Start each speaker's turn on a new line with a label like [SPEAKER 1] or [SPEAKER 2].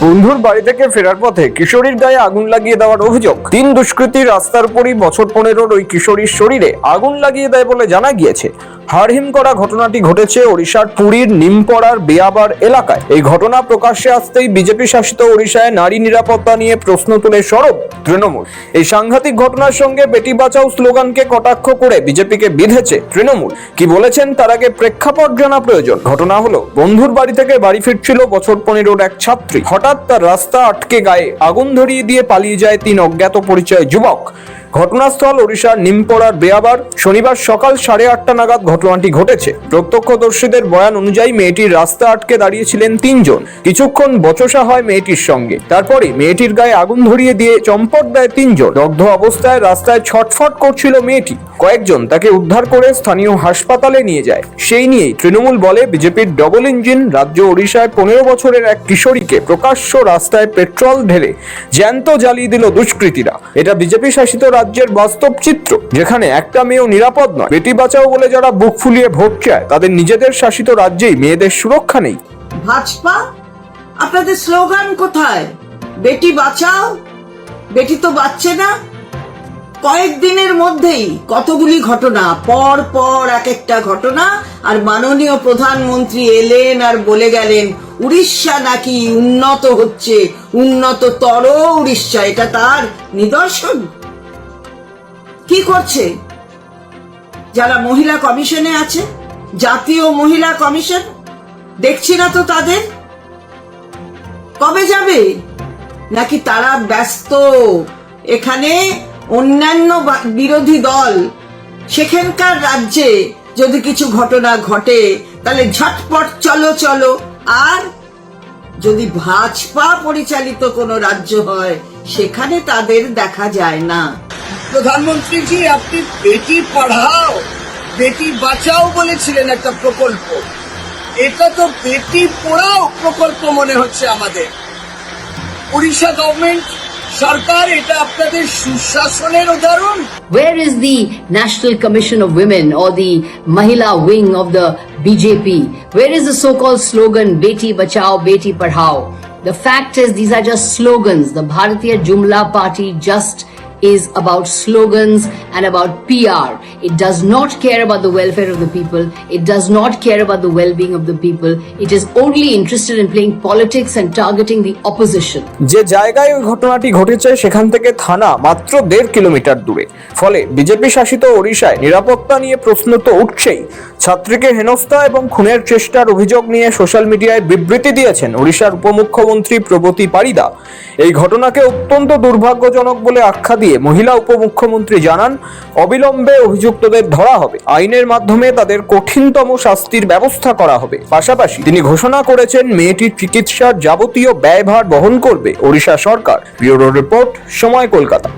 [SPEAKER 1] বন্ধুর বাড়ি থেকে ফেরার পথে কিশোরীর গায়ে আগুন লাগিয়ে দেওয়ার অভিযোগ। 3 দুষ্কৃতী রাস্তার পরই বছর 15-র ওই কিশোরীর শরীরে আগুন লাগিয়ে দেয় বলে জানা গিয়েছে। হাড়হিম করা ঘটনাটি ঘটেছে ওড়িশার পুরীর নিমপড়ার বেয়াবার এলাকায়। এই ঘটনা প্রকাশ্যে আসতেই বিজেপি শাসিত ওড়িশায় নারী নিরাপত্তা নিয়ে প্রশ্ন তুলে সরব তৃণমূল। এই সাংঘাতিক ঘটনার সঙ্গে বেটি বাঁচাও স্লোগানকে কটাক্ষ করে বিজেপিকে বিঁধেছে তৃণমূল। কি বলেছেন তার আগে প্রেক্ষাপট জানা প্রয়োজন। ঘটনা হলো, বন্ধুর বাড়ি থেকে বাড়ি ফিরছিল বছর 15-র এক ছাত্রী। হঠাৎ তার রাস্তা আটকে গায়ে আগুন ধরিয়ে দিয়ে পালিয়ে যায় 3 অজ্ঞাত পরিচয় যুবক। ঘটনাস্থল ওড়িশার নিমপড়ার বেয়াবার। শনিবার সকাল 8:30 নাগাদ ঘটনাটি ঘটেছে। প্রত্যক্ষদর্শীদের বয়ান অনুযায়ী মেয়েটির রাস্তা আটকে দাঁড়িয়েছিলেন 3 জন। কিছুক্ষণ বচসা হয় মেয়েটির সঙ্গে। তারপরে মেয়েটির গায়ে আগুন ধরিয়ে দিয়ে চম্পট দেয় 3 জন। দগ্ধ অবস্থায় রাস্তায় ছটফট করছিল মেয়েটি। কয়েকজন তাকে উদ্ধার করে স্থানীয় হাসপাতালে নিয়ে যায়। সেই নিয়েই তৃণমূল বলে, বিজেপির ডবল ইঞ্জিন রাজ্য ওড়িশায় 15 বছরের এক কিশোরীকে প্রকাশ্য রাস্তায় পেট্রোল ঢেলে জ্যান্ত জ্বালিয়ে দিল দুষ্কৃতীরা। এটা বিজেপি শাসিত রাজ্যের বাস্তব চিত্র, যেখানে একটা মেয়েও নিরাপদ নয়। বেটি বাঁচাও বলে যারা বুক ফুলিয়ে ভোট চায়, তাদের নিজেদের শাসিত রাজ্যেই মেয়েদের সুরক্ষা নেই।
[SPEAKER 2] ভাজপা, আপনাদের স্লোগান কোথায়? বেটি বাঁচাও, বেটি তো বাঁচছে না। কয়েকদিনের মধ্যেই কতগুলি ঘটনা, পর পর এক একটা ঘটনা। আর মাননীয় প্রধানমন্ত্রী এলেন আর বলে গেলেন উড়িষ্যা নাকি উন্নত হচ্ছে, উন্নততর উড়িষ্যা। এটা তার নিদর্শন। কি করছে যারা মহিলা কমিশনে আছে, জাতীয় মহিলা কমিশন? দেখছি না তো তাদের। কবে যাবে? নাকি তারা ব্যস্ত? এখানে অন্যান্য বিরোধী দল, সেখানকার রাজ্যে যদি কিছু ঘটনা ঘটে তাহলে ঝটপট চলো চলো। আর যদি ভাজপা পরিচালিত কোনো রাজ্য হয়, সেখানে তাদের দেখা যায় না।
[SPEAKER 3] প্রধানমন্ত্রী জি, আপনি বেটি পড়াও বেটি বাঁচাও বলেছিলেন একটা প্রকল্প। এটা তো বেটি পড়াও প্রকল্প মনে হচ্ছে আমাদের। উড়িষ্যা গভর্নমেন্ট সরকার, এটা আপনাদের সুশাসনের উদাহরণ।
[SPEAKER 4] Where is the National Commission of Women or the Mahila wing of the BJP? Where is the so-called slogan Beti Bachao, Beti Padhao? The fact is, these are just slogans. The Bharatiya Jumla Party just is about slogans and about PR. It does not care about the welfare of the people. It does not care about the well-being of the people. It is only interested in playing politics and targeting the opposition.
[SPEAKER 1] যে জায়গায় ওই ঘটনাটি ঘটেছে সেখান থেকে থানা মাত্র 1.5 kilometre দূরে। ফলে বিজেপি শাসিত ওড়িশায় নিরাপত্তা নিয়ে প্রশ্ন তো উঠছেই। ছাত্রীকে হেনস্থা এবং খুনের চেষ্টার অভিযোগ নিয়ে সোশ্যাল মিডিয়ায় বিবৃতি দিয়েছেন ওড়িশার উপমুখ্যমন্ত্রী প্রবতী পারিদা। এই ঘটনাকে অত্যন্ত দুর্ভাগ্যজনক বলে আখ্যা দিয়ে মহিলা উপমুখ্যমন্ত্রী জানান, অবিলম্বে অভিযুক্তদের ধরা হবে। আইনের মাধ্যমে তাদের কঠিনতম শাস্তির ব্যবস্থা করা হবে। পাশাপাশি তিনি ঘোষণা করেছেন, মেয়েটির চিকিৎসার যাবতীয় ব্যয়ভার বহন করবে ওড়িশা সরকার। ব্যুরো রিপোর্ট, সময়, কলকাতা।